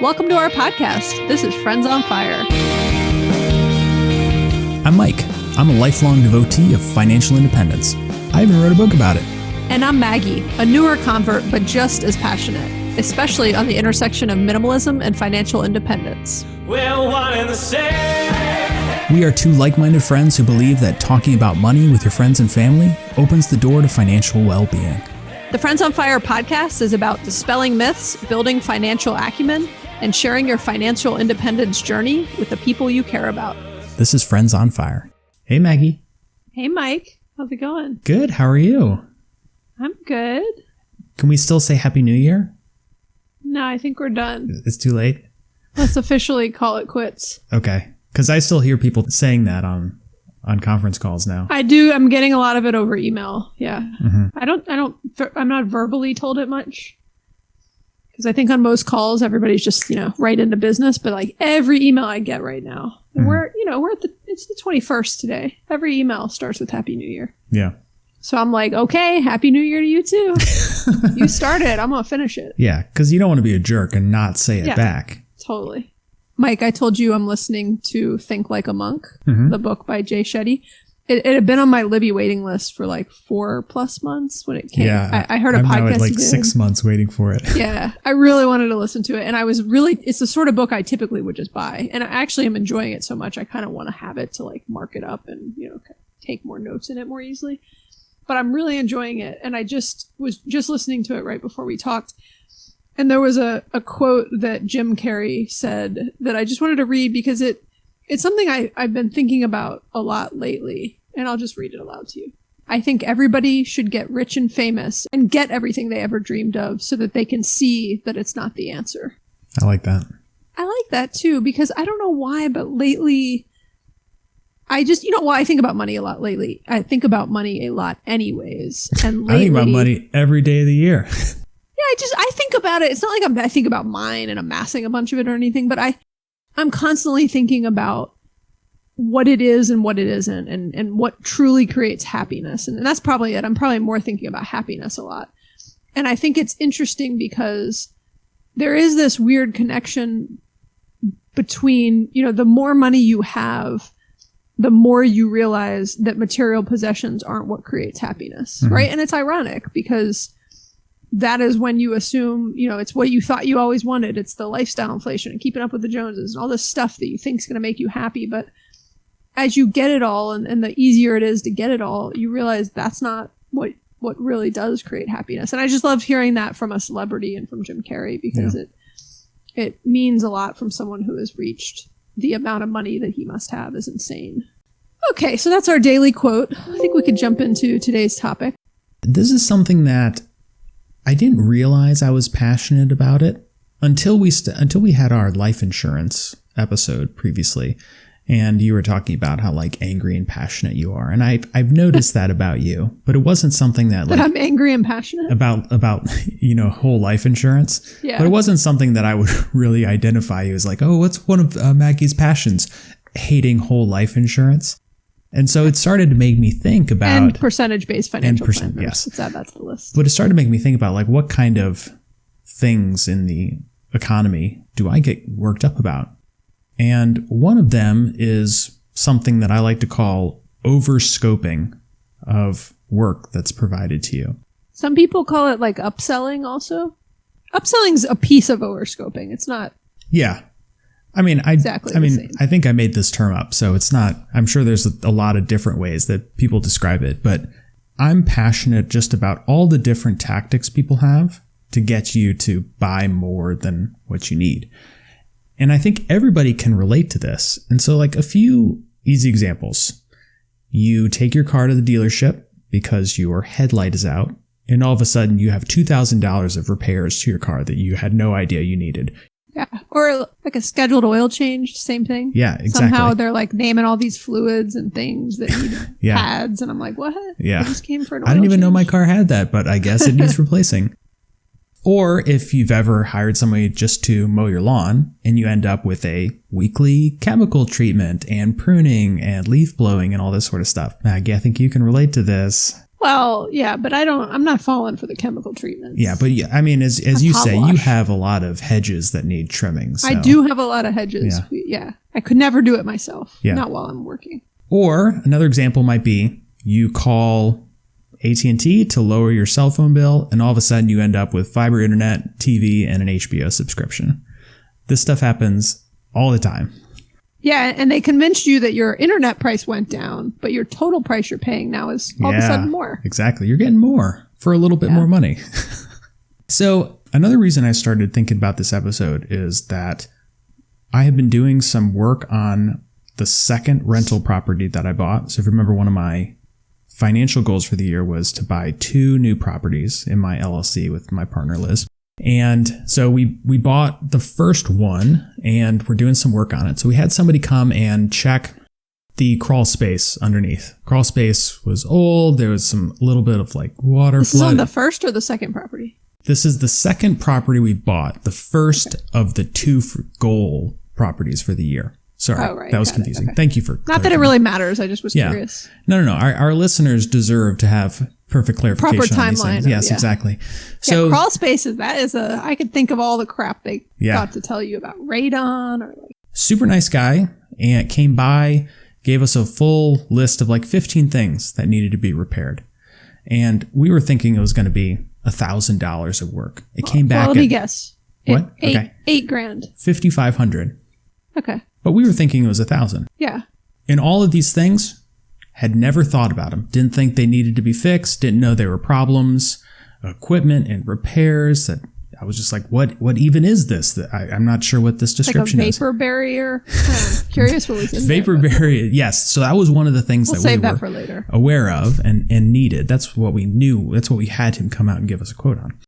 Welcome to our podcast. This is Friends on Fire. I'm Mike. I'm a lifelong devotee of financial independence. I even wrote a book about it. And I'm Maggie, a newer convert, but just as passionate, especially on the intersection of minimalism and financial independence. We're one and the same. We are two like-minded friends who believe that talking about money with your friends and family opens the door to financial well-being. The Friends on Fire podcast is about dispelling myths, building financial acumen, and sharing your financial independence journey with the people you care about. This is Friends on Fire. Hey, Maggie. Hey, Mike. How's it going? Good. How are you? I'm good. Can we still say Happy New Year? No, I think we're done. It's too late? Let's officially call it quits. Okay. Because I still hear people saying that on conference calls now. I do. I'm getting a lot of it over email. Yeah. Mm-hmm. I'm not verbally told it much. Because I think on most calls, everybody's just, right into business. But like every email I get right now, it's the 21st today. Every email starts with Happy New Year. Yeah. So I'm like, okay, Happy New Year to you too. You started. I'm going to finish it. Yeah. Because you don't want to be a jerk and not say it back. Totally. Mike, I told you I'm listening to Think Like a Monk, the book by Jay Shetty. It had been on my Libby waiting list for like 4+ months when it came. Yeah, I heard a podcast. I'm now at like 6 months waiting for it. Yeah, I really wanted to listen to it. And it's the sort of book I typically would just buy. And I actually am enjoying it so much. I kind of want to have it to like mark it up and, take more notes in it more easily. But I'm really enjoying it. And I was listening to it right before we talked. And there was a quote that Jim Carrey said that I just wanted to read because it's something I've been thinking about a lot lately. And I'll just read it aloud to you. I think everybody should get rich and famous and get everything they ever dreamed of so that they can see that it's not the answer. I like that. I like that too, because I don't know why, but lately, I think about money a lot lately. I think about money a lot anyways. And lately, I think about money every day of the year. Yeah, I think about it. It's not like I think about mine and amassing a bunch of it or anything, but I'm constantly thinking about what it is and what it isn't and what truly creates happiness. And that's probably it. I'm probably more thinking about happiness a lot. And I think it's interesting because there is this weird connection between, the more money you have, the more you realize that material possessions aren't what creates happiness, right? And it's ironic because that is when you assume, it's what you thought you always wanted. It's the lifestyle inflation and keeping up with the Joneses and all this stuff that you think is going to make you happy. But as you get it all and the easier it is to get it all, you realize that's not what really does create happiness. And I just love hearing that from a celebrity and from Jim Carrey because it means a lot from someone who has reached the amount of money that he must have is insane. Okay, so that's our daily quote. I think we could jump into today's topic. This is something that I didn't realize I was passionate about it until we had our life insurance episode previously. And you were talking about how like angry and passionate you are. And I've noticed that about you, but it wasn't something that I'm angry and passionate about, whole life insurance. Yeah. But it wasn't something that I would really identify you as like, oh, what's one of Maggie's passions? Hating whole life insurance. And so it started to make me think about and percentage-based financial planners. Yes. Let's add that to the list. But it started to make me think about like what kind of things in the economy do I get worked up about? And one of them is something that I like to call overscoping of work that's provided to you. Some people call it like upselling also. Upselling's a piece of overscoping. It's not. Yeah. I mean, the same. I think I made this term up, so it's not, I'm sure there's a lot of different ways that people describe it, but I'm passionate just about all the different tactics people have to get you to buy more than what you need. And I think everybody can relate to this. And so like a few easy examples. You take your car to the dealership because your headlight is out, and all of a sudden you have $2,000 of repairs to your car that you had no idea you needed. Yeah. Or like a scheduled oil change, same thing. Yeah, exactly. Somehow they're like naming all these fluids and things that need pads. And I'm like, what? Yeah. I just came for an oil I didn't even know change. my car had that, but I guess it needs replacing. Or if you've ever hired somebody just to mow your lawn and you end up with a weekly chemical treatment and pruning and leaf blowing and all this sort of stuff. Maggie, I think you can relate to this. Well, yeah, but I'm not falling for the chemical treatments. Yeah, but I mean, as you Hot say, wash. you have a lot of hedges that need trimming. So. I do have a lot of hedges. Yeah. I could never do it myself. Yeah. Not while I'm working. Or another example might be you call AT&T to lower your cell phone bill, and all of a sudden you end up with fiber internet, TV, and an HBO subscription. This stuff happens all the time. Yeah, and they convinced you that your internet price went down, but your total price you're paying now is all of a sudden more. Exactly. You're getting more for a little bit more money. So another reason I started thinking about this episode is that I have been doing some work on the second rental property that I bought. So if you remember, one of my financial goals for the year was to buy 2 new properties in my LLC with my partner, Liz. And so we bought the first one and we're doing some work on it. So we had somebody come and check the crawl space underneath. Crawl space was old. There was a little bit of like water This flood. is on the first or the second property? This is the second property we bought, the first of the 2 goal properties for the year. Sorry, that was confusing. Okay. Thank you for Not that it clarifying. really matters. I just was curious. No. Our listeners deserve to have perfect clarification Proper on these timeline. things. Yes, exactly. So crawl spaces, I could think of all the crap they got to tell you about radon or like. Super nice guy, and came by, gave us a full list of like 15 things that needed to be repaired. And we were thinking it was going to be $1,000 of work. It came back Let me guess. What? Okay. $8,000. $5,500. Okay. But we were thinking it was $1,000. Yeah. And all of these things, had never thought about them. Didn't think they needed to be fixed. Didn't know they were problems. Equipment and repairs. That I was just like, what even is this? That I'm not sure what this description like a is. vapor barrier. I'm curious what was in Vapor there, barrier. Yes. So that was one of the things we'll that we save were that for later. aware of and needed. That's what we knew. That's what we had him come out and give us a quote on.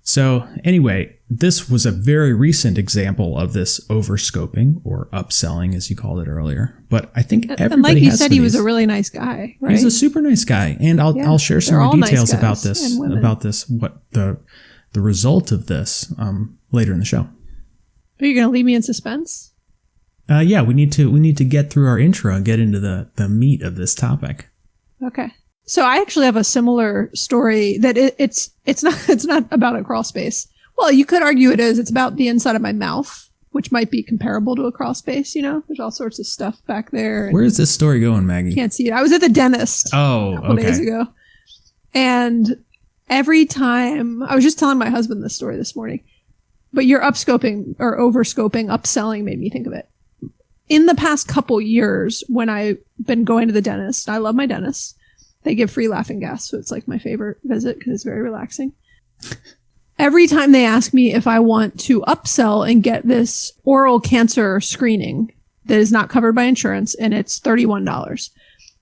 So anyway, this was a very recent example of this overscoping or upselling, as you called it earlier. But I think everybody and like you has said, some he of was these. a really nice guy, right? He's a super nice guy, and I'll share some they're more all nice details guys about this, what the result of this later in the show. Are you going to leave me in suspense? Yeah, we need to get through our intro and get into the meat of this topic. Okay. So I actually have a similar story that it's not about a crawl space. Well, you could argue it is. It's about the inside of my mouth, which might be comparable to a crawl space. You know, there's all sorts of stuff back there. Where is this story going, Maggie? Can't see it. I was at the dentist a couple days ago, and every time I was just telling my husband this story this morning, but your upscoping or overscoping, upselling made me think of it. In the past couple years, when I've been going to the dentist, I love my dentist. They give free laughing gas, so it's like my favorite visit because it's very relaxing. Every time they ask me if I want to upsell and get this oral cancer screening that is not covered by insurance, and it's $31.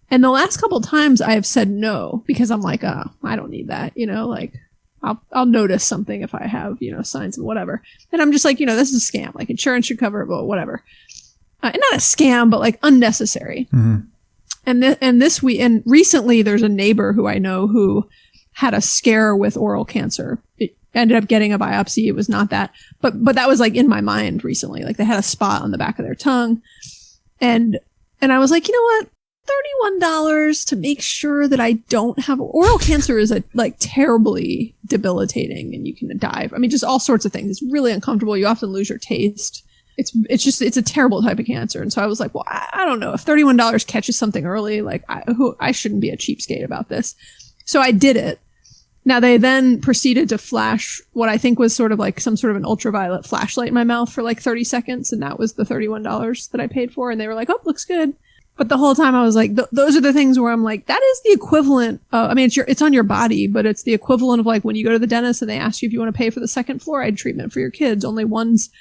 And the last couple times I have said no because I'm like, oh, I don't need that. You know, like I'll notice something if I have, signs of whatever. And I'm just like, this is a scam. Like insurance should cover it, but whatever. Not a scam, but like unnecessary. Mm-hmm. And recently there's a neighbor who I know who had a scare with oral cancer. It ended up getting a biopsy. It was not that, but that was like in my mind recently. Like they had a spot on the back of their tongue, and I was like, you know what? $31 to make sure that I don't have oral cancer is like terribly debilitating, and you can die. I mean, just all sorts of things. It's really uncomfortable. You often lose your taste. It's a terrible type of cancer. And so I was like, well, I don't know if $31 catches something early, like I shouldn't be a cheapskate about this. So I did it. Now they then proceeded to flash what I think was sort of like some sort of an ultraviolet flashlight in my mouth for like 30 seconds. And that was the $31 that I paid for. And they were like, oh, looks good. But the whole time I was like, those are the things where I'm like, that is the equivalent of, I mean, it's on your body, but it's the equivalent of like when you go to the dentist and they ask you if you want to pay for the second fluoride treatment for your kids, only one's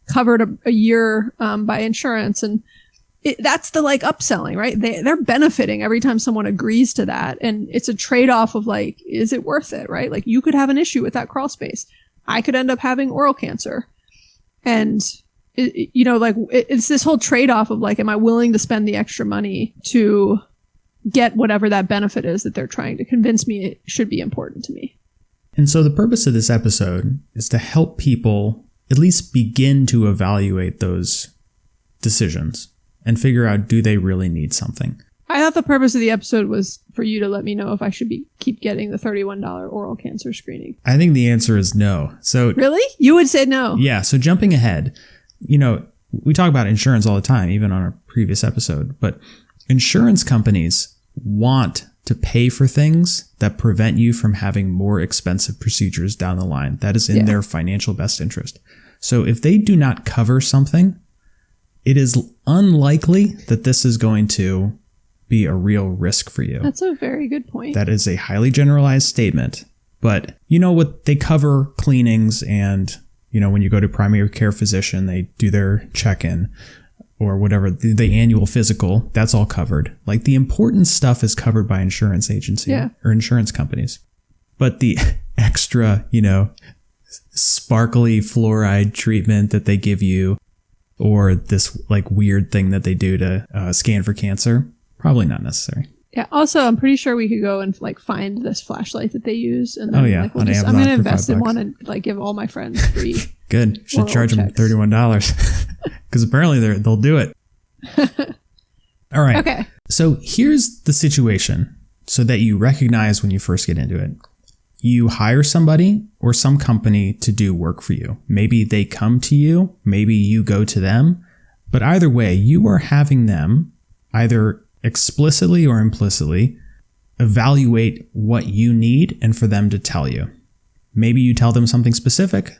covered a year by insurance. And that's the like upselling, right? They're benefiting every time someone agrees to that. And it's a trade-off of like, is it worth it, right? Like you could have an issue with that crawl space. I could end up having oral cancer. And, it's this whole trade-off of like, am I willing to spend the extra money to get whatever that benefit is that they're trying to convince me it should be important to me? And so the purpose of this episode is to help people at least begin to evaluate those decisions and figure out, do they really need something? I thought the purpose of the episode was for you to let me know if I should keep getting the $31 oral cancer screening. I think the answer is no. So really? You would say no? Yeah. So jumping ahead, we talk about insurance all the time, even on our previous episode, but insurance companies want to pay for things that prevent you from having more expensive procedures down the line. That is in their financial best interest. So if they do not cover something, it is unlikely that this is going to be a real risk for you. That's a very good point. That is a highly generalized statement. But you know what? They cover cleanings and, when you go to primary care physician, they do their check-in or whatever, the annual physical, that's all covered. Like the important stuff is covered by insurance agency or insurance companies. But the extra, sparkly fluoride treatment that they give you or this like weird thing that they do to scan for cancer, probably not necessary. Yeah. Also, I'm pretty sure we could go and like find this flashlight that they use, and then I'm going to invest in one and like give all my friends free. Good. Should charge them $31 because apparently they'll do it. All right. Okay. So here's the situation so that you recognize when you first get into it. You hire somebody or some company to do work for you. Maybe they come to you, maybe you go to them, but either way, you are having them either explicitly or implicitly evaluate what you need and for them to tell you. Maybe you tell them something specific,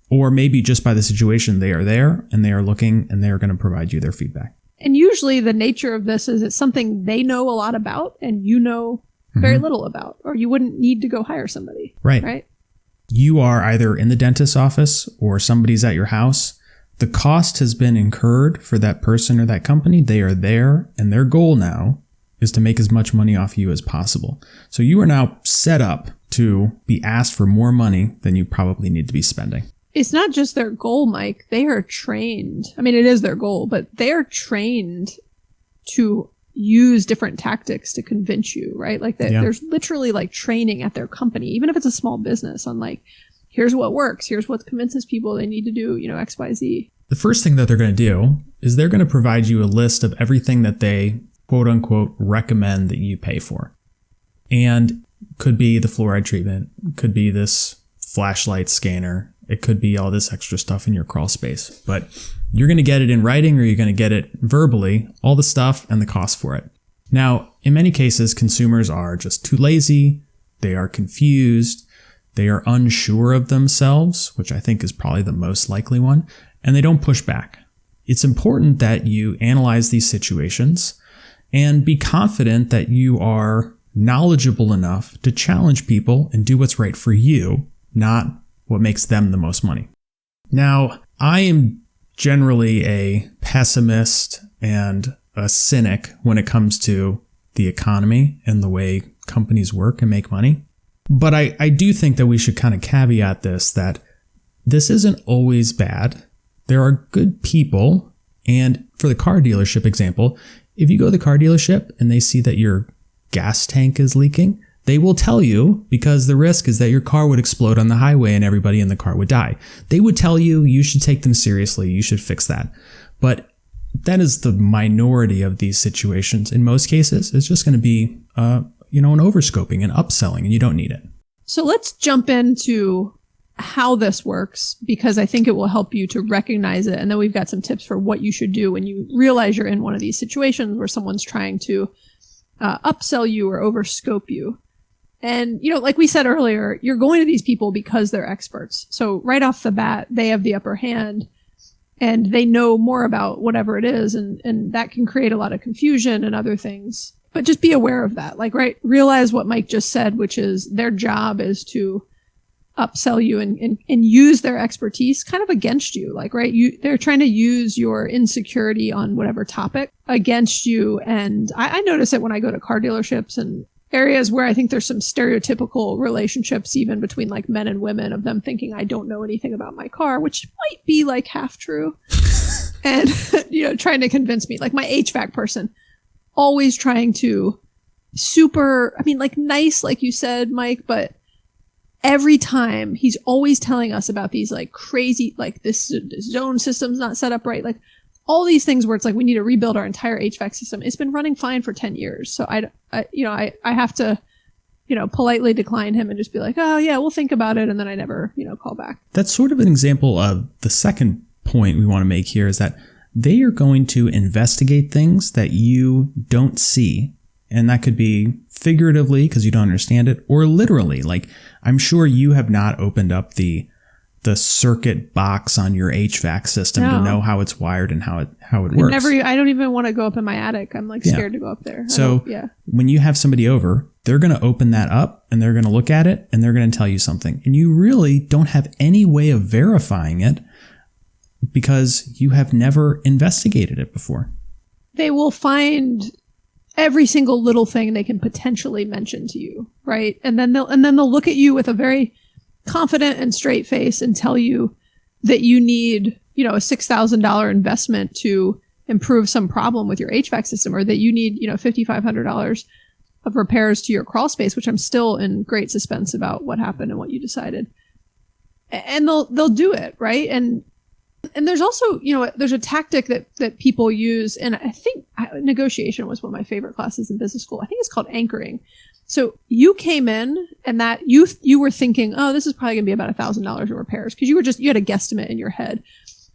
or maybe just by the situation they are there and they are looking and they are going to provide you their feedback. And usually the nature of this is it's something they know a lot about and you know very little about, or you wouldn't need to go hire somebody. Right. You are either in the dentist's office or somebody's at your house. The cost has been incurred for that person or that company. They are there, and their goal now is to make as much money off you as possible. So you are now set up to be asked for more money than you probably need to be spending. It's not just their goal, Mike. They are trained. I mean, it is their goal, but they are trained to use different tactics to convince you, right? Like there's literally like training at their company, even if it's a small business, on like, here's what works. Here's what convinces people they need to do, X, Y, Z. The first thing that they're going to do is they're going to provide you a list of everything that they quote unquote recommend that you pay for. And could be the fluoride treatment, could be this flashlight scanner. It could be all this extra stuff in your crawl space, but you're going to get it in writing or you're going to get it verbally, all the stuff and the cost for it. Now, in many cases, consumers are just too lazy. They are confused. They are unsure of themselves, which I think is probably the most likely one, and they don't push back. It's important that you analyze these situations and be confident that you are knowledgeable enough to challenge people and do what's right for you, not what makes them the most money. Now, I am generally a pessimist and a cynic when it comes to the economy and the way companies work and make money. But I do think that we should kind of caveat this, that this isn't always bad. There are good people. And for the car dealership example, if you go to the car dealership and they see that your gas tank is leaking, they will tell you, because the risk is that your car would explode on the highway and everybody in the car would die. They would tell you, you should take them seriously. You should fix that. But that is the minority of these situations. In most cases, it's just going to be, an overscoping and upselling, and you don't need it. So let's jump into how this works, because I think it will help you to recognize it. And then we've got some tips for what you should do when you realize you're in one of these situations where someone's trying to upsell you or overscope you. And, like we said earlier, you're going to these people because they're experts. So right off the bat, they have the upper hand and they know more about whatever it is. And that can create a lot of confusion and other things. But just be aware of that. Like, right, realize what Mike just said, which is their job is to upsell you and use their expertise kind of against you. Like, right, they're trying to use your insecurity on whatever topic against you. And I notice it when I go to car dealerships and areas where I think there's some stereotypical relationships even between like men and women, of them thinking I don't know anything about my car, which might be like half true. And, trying to convince me, like my HVAC person, always trying to nice, like you said, Mike, but every time he's always telling us about these like crazy, like this zone system's not set up right. Like all these things where it's like we need to rebuild our entire HVAC system. It's been running fine for 10 years. So I have to, politely decline him and just be like, oh yeah, we'll think about it. And then I never, call back. That's sort of an example of the second point we want to make here is that they are going to investigate things that you don't see. And that could be figuratively because you don't understand it, or literally. Like, I'm sure you have not opened up the circuit box on your HVAC system to know how it's wired and how it works. I don't even want to go up in my attic. I'm like scared to go up there. So when you have somebody over, they're going to open that up and they're going to look at it and they're going to tell you something. And you really don't have any way of verifying it because you have never investigated it before. They will find every single little thing they can potentially mention to you, right? And then they'll look at you with a very confident and straight face and tell you that you need, a $6,000 investment to improve some problem with your HVAC system, or that you need, $5,500 of repairs to your crawl space, which I'm still in great suspense about what happened and what you decided. And they'll do it, right? And there's also, there's a tactic that people use, and I think negotiation was one of my favorite classes in business school. I think it's called anchoring. So you came in and that you were thinking, oh, this is probably going to be about $1,000 of repairs because you had a guesstimate in your head.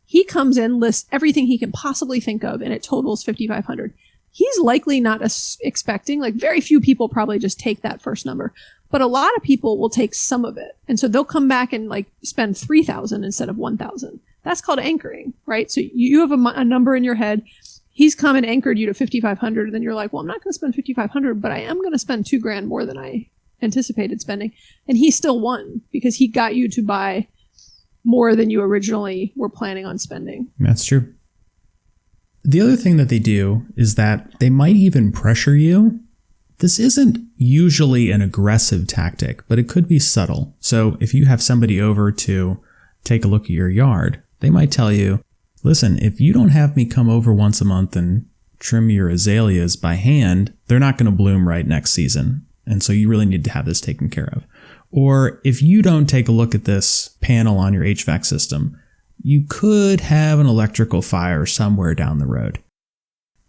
He comes in, lists everything he can possibly think of, and it totals $5,500. He's likely not expecting, like very few people probably just take that first number, but a lot of people will take some of it. And so they'll come back and like spend $3,000 instead of $1,000. That's called anchoring, right? So you have a number in your head. He's come and anchored you to $5,500, and then you're like, well, I'm not going to spend $5,500, but I am going to spend $2,000 more than I anticipated spending. And he still won because he got you to buy more than you originally were planning on spending. That's true. The other thing that they do is that they might even pressure you. This isn't usually an aggressive tactic, but it could be subtle. So if you have somebody over to take a look at your yard, they might tell you, listen, if you don't have me come over once a month and trim your azaleas by hand, they're not going to bloom right next season. And so you really need to have this taken care of. Or if you don't take a look at this panel on your HVAC system, you could have an electrical fire somewhere down the road.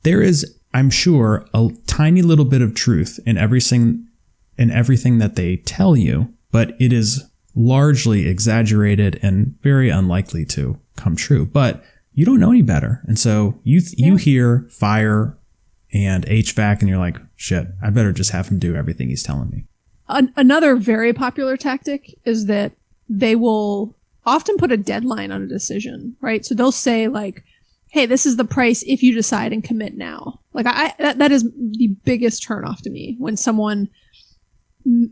There is, I'm sure, a tiny little bit of truth in everything that they tell you, but it is largely exaggerated and very unlikely to come true. But you don't know any better. And so you hear fire and HVAC and you're like, shit, I better just have him do everything he's telling me. Another very popular tactic is that they will often put a deadline on a decision, right? So they'll say like, hey, this is the price if you decide and commit now. Like that is the biggest turnoff to me when someone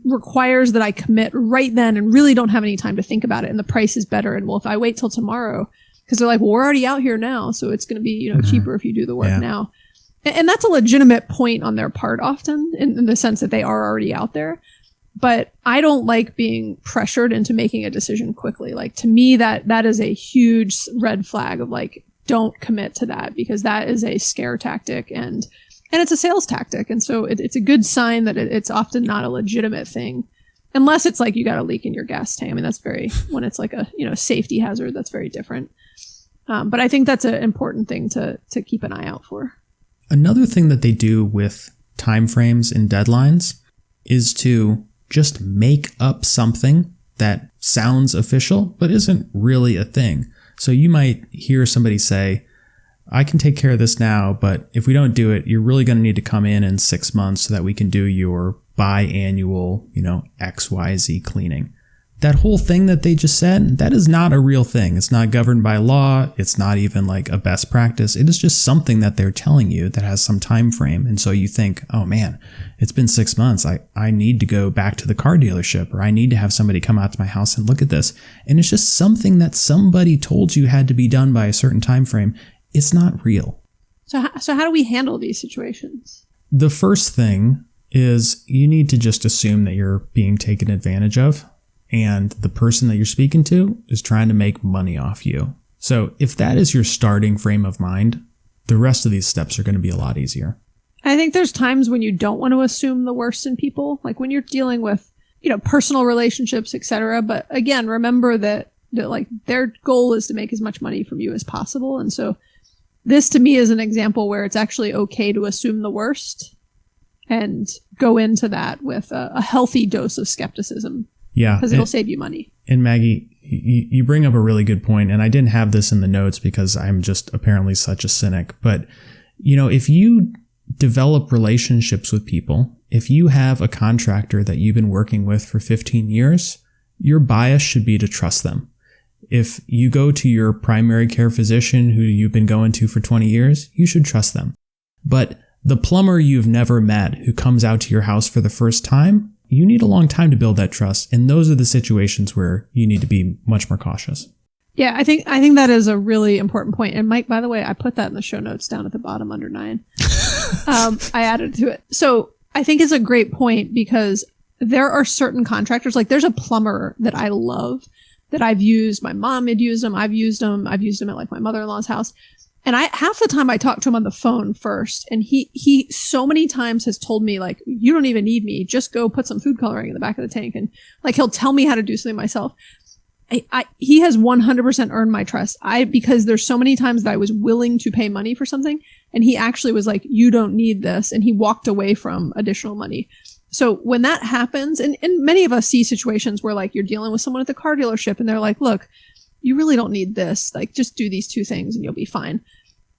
requires that I commit right then and really don't have any time to think about it. And the price is better. And well, if I wait till tomorrow, because they're like, well, we're already out here now, so it's going to be cheaper if you do the work now. And that's a legitimate point on their part often in the sense that they are already out there. But I don't like being pressured into making a decision quickly. Like to me, that is a huge red flag of like, don't commit to that because that is a scare tactic and it's a sales tactic. And so it's a good sign that it's often not a legitimate thing. Unless it's like you got a leak in your gas tank. I mean, that's when it's like a safety hazard, that's very different. But I think that's an important thing to keep an eye out for. Another thing that they do with timeframes and deadlines is to just make up something that sounds official, but isn't really a thing. So you might hear somebody say, I can take care of this now, but if we don't do it, you're really going to need to come in 6 months so that we can do your biannual, XYZ cleaning. That whole thing that they just said, that is not a real thing. It's not governed by law. It's not even like a best practice. It is just something that they're telling you that has some time frame. And so you think, oh man, it's been 6 months. I need to go back to the car dealership, or I need to have somebody come out to my house and look at this. And it's just something that somebody told you had to be done by a certain time frame. It's not real. So how do we handle these situations? The first thing is you need to just assume that you're being taken advantage of. And the person that you're speaking to is trying to make money off you. So if that is your starting frame of mind, the rest of these steps are going to be a lot easier. I think there's times when you don't want to assume the worst in people, like when you're dealing with, personal relationships, etc. But again, remember that like their goal is to make as much money from you as possible. And so this to me is an example where it's actually okay to assume the worst and go into that with a healthy dose of skepticism. Yeah. Because it'll save you money. And Maggie, you bring up a really good point, and I didn't have this in the notes because I'm just apparently such a cynic. But, if you develop relationships with people, if you have a contractor that you've been working with for 15 years, your bias should be to trust them. If you go to your primary care physician who you've been going to for 20 years, you should trust them. But the plumber you've never met who comes out to your house for the first time, you need a long time to build that trust. And those are the situations where you need to be much more cautious. Yeah, I think that is a really important point. And Mike, by the way, I put that in the show notes down at the bottom under 9. I added to it. So I think it's a great point because there are certain contractors, like there's a plumber that I love that I've used. My mom had used them. I've used them at like my mother-in-law's house. And half the time I talk to him on the phone first. And he so many times has told me like, you don't even need me. Just go put some food coloring in the back of the tank. And like, he'll tell me how to do something myself. He has 100% earned my trust. Because there's so many times that I was willing to pay money for something. And he actually was like, you don't need this. And he walked away from additional money. So when that happens, and many of us see situations where like you're dealing with someone at the car dealership and they're like, look, you really don't need this. Like just do these 2 things and you'll be fine.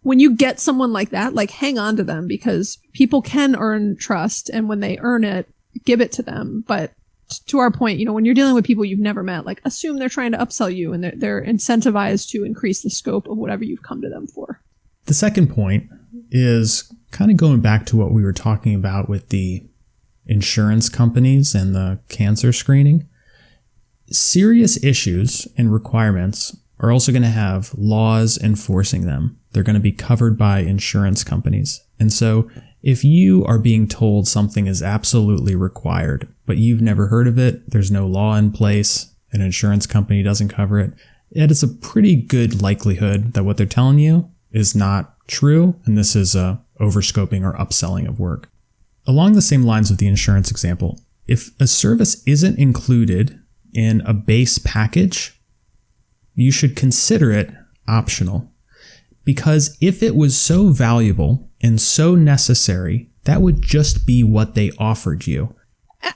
When you get someone like that, like hang on to them because people can earn trust. And when they earn it, give it to them. But to our point, when you're dealing with people you've never met, like assume they're trying to upsell you and they're incentivized to increase the scope of whatever you've come to them for. The second point is kind of going back to what we were talking about with the insurance companies and the cancer screening. Serious issues and requirements are also going to have laws enforcing them. They're going to be covered by insurance companies. And so if you are being told something is absolutely required, but you've never heard of it, there's no law in place, an insurance company doesn't cover it, it is a pretty good likelihood that what they're telling you is not true. And this is overscoping or upselling of work. Along the same lines of the insurance example, if a service isn't included in a base package, you should consider it optional. Because if it was so valuable and so necessary, that would just be what they offered you.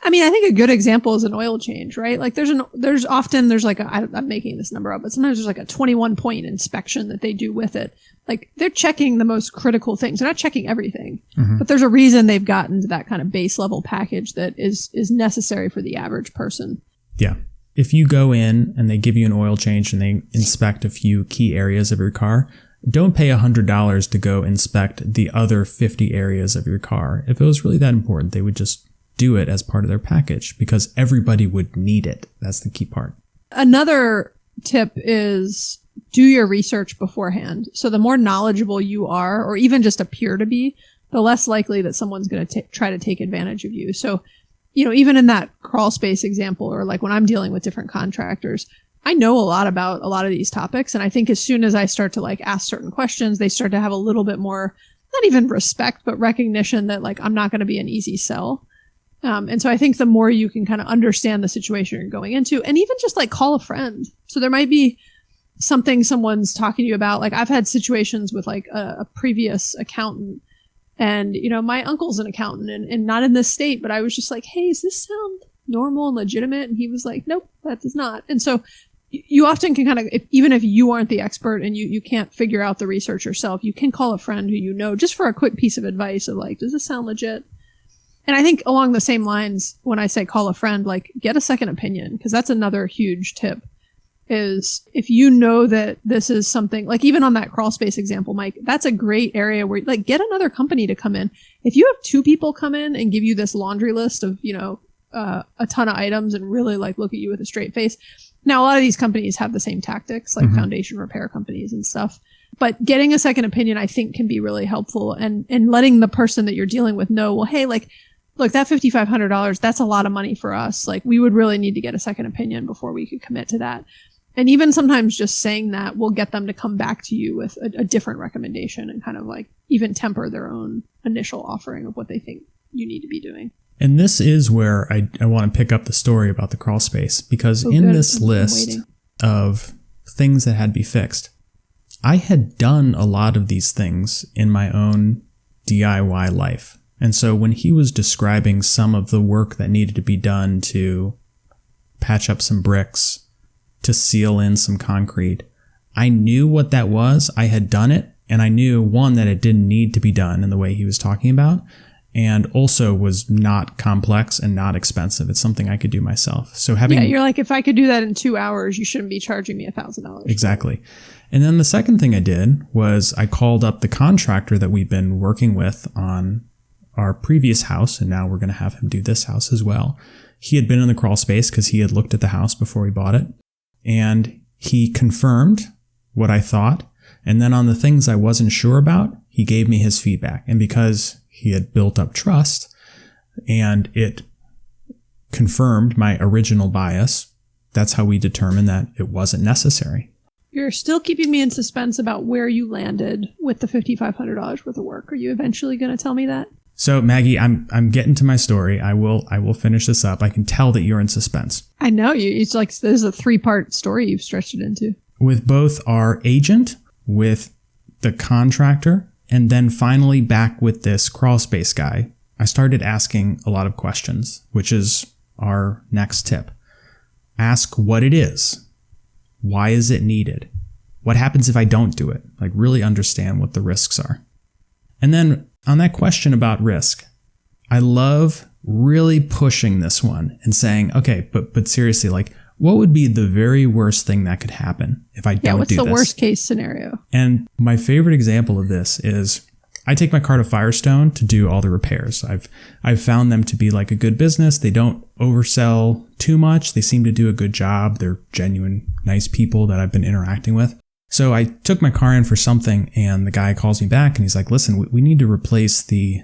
I mean, I think a good example is an oil change, right? Like there's often like I'm making this number up, but sometimes there's like a 21-point inspection that they do with it. Like they're checking the most critical things. They're not checking everything, but there's a reason they've gotten to that kind of base level package that is necessary for the average person. Yeah. If you go in and they give you an oil change and they inspect a few key areas of your car, don't pay $100 to go inspect the other 50 areas of your car. If it was really that important, they would just do it as part of their package because everybody would need it. That's the key part. Another tip is do your research beforehand. So the more knowledgeable you are, or even just appear to be, the less likely that someone's going to try to take advantage of you. So, even in that crawl space example, or like when I'm dealing with different contractors, I know a lot about a lot of these topics. And I think as soon as I start to like ask certain questions, they start to have a little bit more, not even respect, but recognition that like, I'm not going to be an easy sell. And so I think the more you can kind of understand the situation you're going into, and even just like call a friend. So there might be something someone's talking to you about. Like I've had situations with like a previous accountant, and my uncle's an accountant and not in this state, but I was just like, hey, does this sound normal and legitimate? And he was like, nope, that does not. And so you often can kind of, even if you aren't the expert and you can't figure out the research yourself, you can call a friend who just for a quick piece of advice of like, does this sound legit? And I think along the same lines, when I say call a friend, like get a second opinion, because that's another huge tip. Is if you know that this is something like even on that crawl space example, Mike, that's a great area where like get another company to come in. If you have 2 people come in and give you this laundry list of, a ton of items and really like look at you with a straight face. Now, a lot of these companies have the same tactics, like foundation repair companies and stuff. But getting a second opinion, I think, can be really helpful, and letting the person that you're dealing with know, well, hey, like, look, that $5,500, that's a lot of money for us. Like, we would really need to get a second opinion before we could commit to that. And even sometimes just saying that will get them to come back to you with a different recommendation and kind of like even temper their own initial offering of what they think you need to be doing. And this is where I want to pick up the story about the crawl space, because in this list of things that had to be fixed, I had done a lot of these things in my own DIY life. And so when he was describing some of the work that needed to be done to patch up some bricks, to seal in some concrete, I knew what that was. I had done it. And I knew, one, that it didn't need to be done in the way he was talking about, and also was not complex and not expensive. It's something I could do myself. So having, you're like, if I could do that in 2 hours, you shouldn't be charging me $1,000. Exactly. And then the second thing I did was I called up the contractor that we've been working with on our previous house, and now we're going to have him do this house as well. He had been in the crawl space because he had looked at the house before we bought it, and he confirmed what I thought. And then on the things I wasn't sure about, he gave me his feedback. And because he had built up trust and it confirmed my original bias, that's how we determined that it wasn't necessary. You're still keeping me in suspense about where you landed with the $5,500 worth of work. Are you eventually going to tell me that? So Maggie, I'm getting to my story. I will finish this up. I can tell that you're in suspense. I know you. It's like this is a 3-part story you've stretched it into. With both our agent, with the contractor, and then finally back with this crawl space guy, I started asking a lot of questions, which is our next tip. Ask what it is. Why is it needed? What happens if I don't do it? Like, really understand what the risks are. And then on that question about risk, I love really pushing this one and saying, okay, but seriously, like, what would be the very worst thing that could happen if I don't do this? Yeah, what's the worst case scenario? And my favorite example of this is I take my car to Firestone to do all the repairs. I've found them to be like a good business. They don't oversell too much. They seem to do a good job. They're genuine, nice people that I've been interacting with. So I took my car in for something, and the guy calls me back and he's like, listen, we need to replace the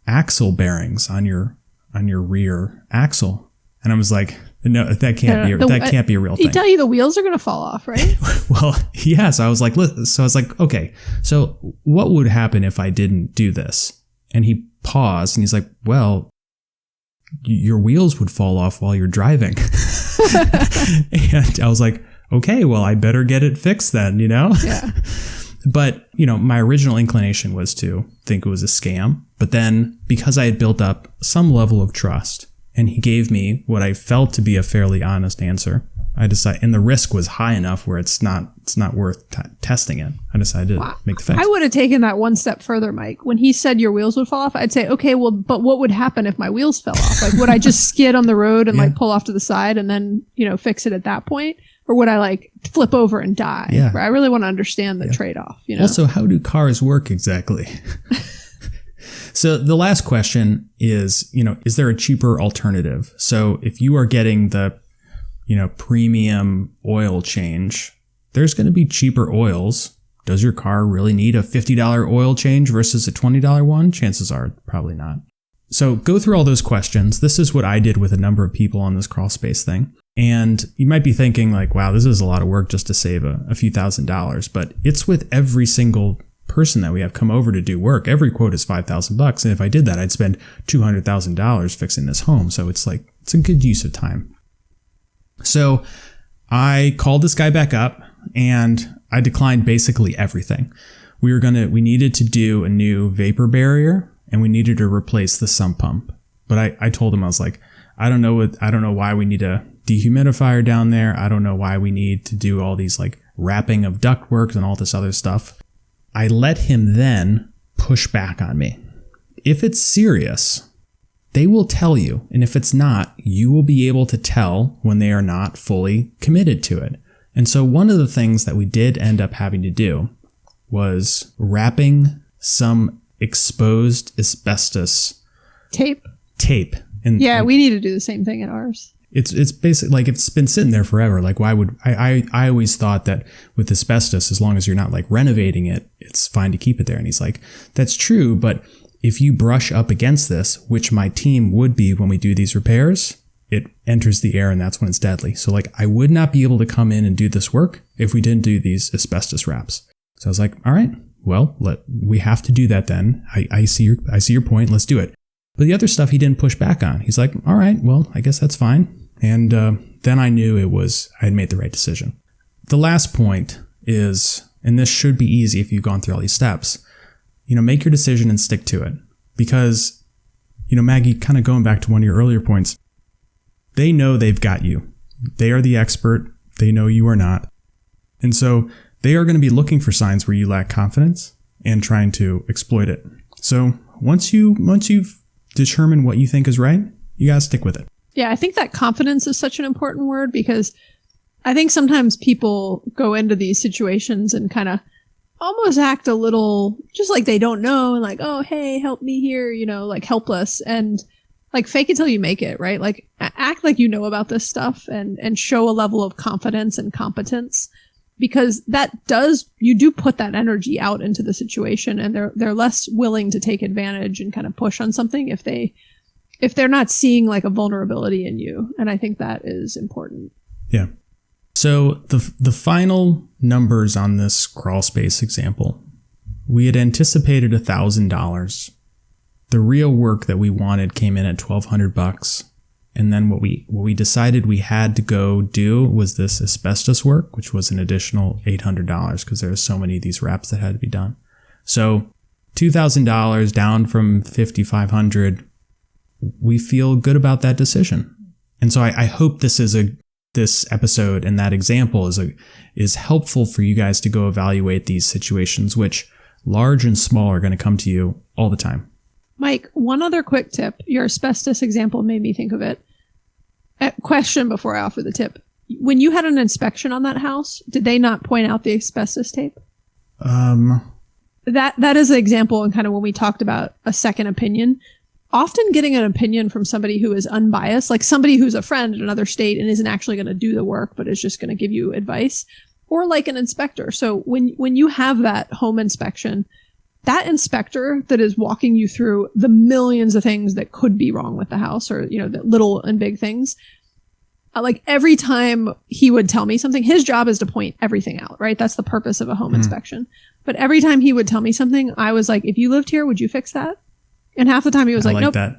axle bearings on your rear axle. And I was like, no, that can't be a real thing. He tell you the wheels are going to fall off, right? Well, yeah. So I was like, okay, so what would happen if I didn't do this? And he paused and he's like, well, your wheels would fall off while you're driving. And I was like, okay, well, I better get it fixed then, Yeah. But, my original inclination was to think it was a scam. But then because I had built up some level of trust, and he gave me what I felt to be a fairly honest answer, I decided, and the risk was high enough where it's not worth testing it. I decided to make the fix. I would have taken that one step further, Mike. When he said your wheels would fall off, I'd say, okay, well, but what would happen if my wheels fell off? Like, would I just skid on the road and pull off to the side and then, fix it at that point? Or would I flip over and die? Yeah. I really want to understand the trade-off. Also, how do cars work exactly? So the last question is, is there a cheaper alternative? So if you are getting the, premium oil change, there's going to be cheaper oils. Does your car really need a $50 oil change versus a $20 one? Chances are probably not. So go through all those questions. This is what I did with a number of people on this crawl space thing. And you might be thinking like, wow, this is a lot of work just to save a few $1,000s, but it's with every single person that we have come over to do work. Every quote is $5,000. And if I did that, I'd spend $200,000 fixing this home. So it's a good use of time. So I called this guy back up and I declined basically everything. We needed to do a new vapor barrier and we needed to replace the sump pump. But I told him, I was like, I don't know why we need a dehumidifier down there. I don't know why we need to do all these wrapping of ductwork and all this other stuff. I let him then push back on me. If it's serious, they will tell you. And if it's not, you will be able to tell when they are not fully committed to it. And so one of the things that we did end up having to do was wrapping some exposed asbestos tape. And we need to do the same thing in ours. It's basically it's been sitting there forever. Why would I always thought that with asbestos, as long as you're not renovating it, it's fine to keep it there. And he's like, that's true. But if you brush up against this, which my team would be when we do these repairs, it enters the air and that's when it's deadly. So I would not be able to come in and do this work if we didn't do these asbestos wraps. So I was like, all right, well, we have to do that then. I see your point. Let's do it. But the other stuff he didn't push back on. He's like, all right, well, I guess that's fine. And then I knew I had made the right decision. The last point is, and this should be easy if you've gone through all these steps, make your decision and stick to it. Because, Maggie, kind of going back to one of your earlier points, they know they've got you. They are the expert. They know you are not. And so they are going to be looking for signs where you lack confidence and trying to exploit it. So once you've determined what you think is right, you got to stick with it. Yeah, I think that confidence is such an important word, because I think sometimes people go into these situations and kind of almost act a little just like they don't know, and like, oh, hey, help me here, like helpless, and like fake it till you make it, right? Like act like you know about this stuff and show a level of confidence and competence, because you do put that energy out into the situation, and they're less willing to take advantage and kind of push on something if they're not seeing like a vulnerability in you. And I think that is important. Yeah. So the final numbers on this crawl space example, we had anticipated $1,000. The real work that we wanted came in at $1,200. And then what we decided we had to go do was this asbestos work, which was an additional $800 because there were so many of these wraps that had to be done. So $2,000 down from $5,500. We feel good about that decision. And so I hope this episode and that example is helpful for you guys to go evaluate these situations, which large and small are going to come to you all the time. Mike, one other quick tip. Your asbestos example made me think of it. A question before I offer the tip. When you had an inspection on that house, did they not point out the asbestos tape? That is an example, and kind of when we talked about a second opinion. Often getting an opinion from somebody who is unbiased, like somebody who's a friend in another state and isn't actually going to do the work, but is just going to give you advice, or like an inspector. So when you have that home inspection, that inspector that is walking you through the millions of things that could be wrong with the house, or, the little and big things, like every time he would tell me something, his job is to point everything out, right? That's the purpose of a home inspection. But every time he would tell me something, I was like, if you lived here, would you fix that? And half the time he was like, nope. That.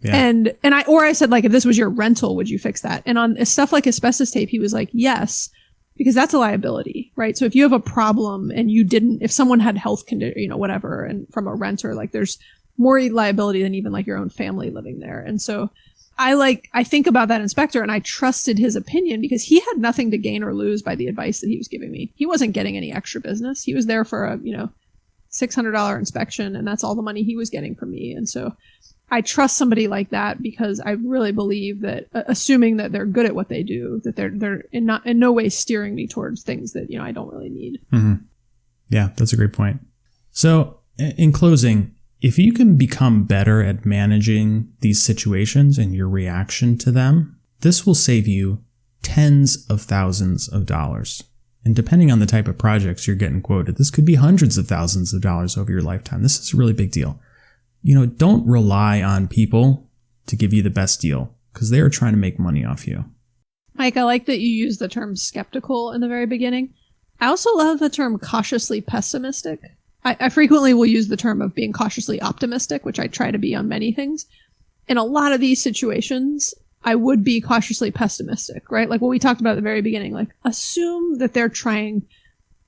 Yeah. And I said, like, if this was your rental, would you fix that? And on stuff like asbestos tape, he was like, yes, because that's a liability, right? So if you have a problem and if someone had health condition, whatever, and from a renter, like there's more liability than even like your own family living there. And so I think about that inspector, and I trusted his opinion because he had nothing to gain or lose by the advice that he was giving me. He wasn't getting any extra business. He was there for a, $600 inspection, and that's all the money he was getting from me. And so I trust somebody like that because I really believe that, assuming that they're good at what they do, that they're in no way steering me towards things that, I don't really need. Mm-hmm. Yeah, that's a great point. So in closing, if you can become better at managing these situations and your reaction to them, this will save you tens of thousands of dollars. And depending on the type of projects you're getting quoted, this could be hundreds of thousands of dollars over your lifetime. This is a really big deal. Don't rely on people to give you the best deal because they are trying to make money off you. Mike, I like that you use the term skeptical in the very beginning. I also love the term cautiously pessimistic. I frequently will use the term of being cautiously optimistic, which I try to be on many things. In a lot of these situations, I would be cautiously pessimistic, right? Like what we talked about at the very beginning, like assume that they're trying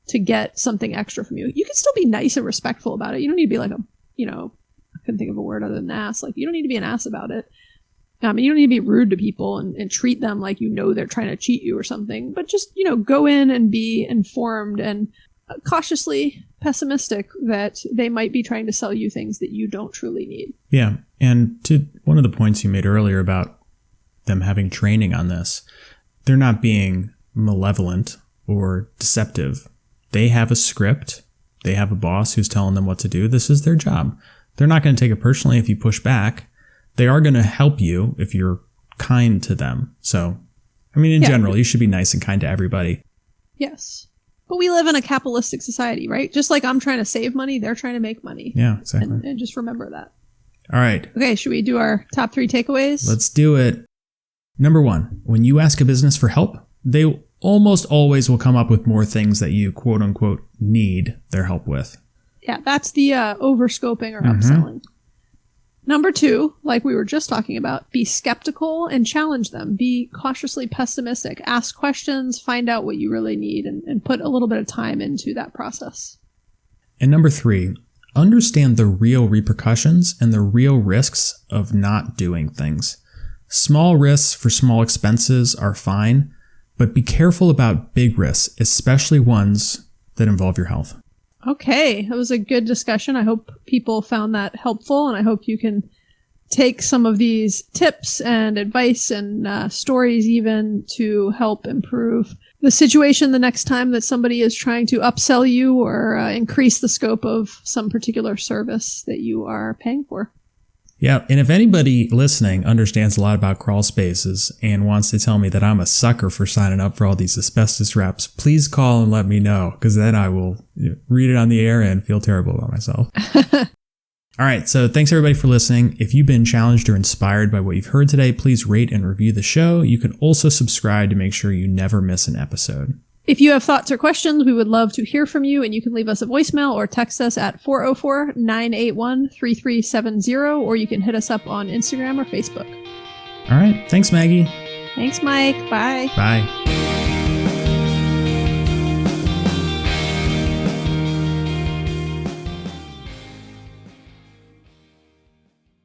to get something extra from you. You can still be nice and respectful about it. You don't need to be like I couldn't think of a word other than ass. Like you don't need to be an ass about it. You don't need to be rude to people and treat them like they're trying to cheat you or something. But just, go in and be informed and cautiously pessimistic that they might be trying to sell you things that you don't truly need. Yeah. And to one of the points you made earlier about them having training on this, they're not being malevolent or deceptive. They have a script. They have a boss who's telling them what to do. This is their job. They're not going to take it personally if you push back. They are going to help you if you're kind to them. So, in general, you should be nice and kind to everybody. Yes. But we live in a capitalistic society, right? Just like I'm trying to save money, they're trying to make money. Yeah, exactly. And just remember that. All right. Okay, should we do our top 3 takeaways? Let's do it. Number 1, when you ask a business for help, they almost always will come up with more things that you quote unquote need their help with. Yeah, that's the overscoping or upselling. Number 2, like we were just talking about, be skeptical and challenge them. Be cautiously pessimistic. Ask questions, find out what you really need, and put a little bit of time into that process. And number 3, understand the real repercussions and the real risks of not doing things. Small risks for small expenses are fine, but be careful about big risks, especially ones that involve your health. Okay, that was a good discussion. I hope people found that helpful, and I hope you can take some of these tips and advice and stories even to help improve the situation the next time that somebody is trying to upsell you or increase the scope of some particular service that you are paying for. Yeah, and if anybody listening understands a lot about crawl spaces and wants to tell me that I'm a sucker for signing up for all these asbestos reps, please call and let me know, because then I will read it on the air and feel terrible about myself. All right, so thanks everybody for listening. If you've been challenged or inspired by what you've heard today, please rate and review the show. You can also subscribe to make sure you never miss an episode. If you have thoughts or questions, we would love to hear from you, and you can leave us a voicemail or text us at 404-981-3370, or you can hit us up on Instagram or Facebook. All right, thanks, Maggie. Thanks, Mike. Bye. Bye.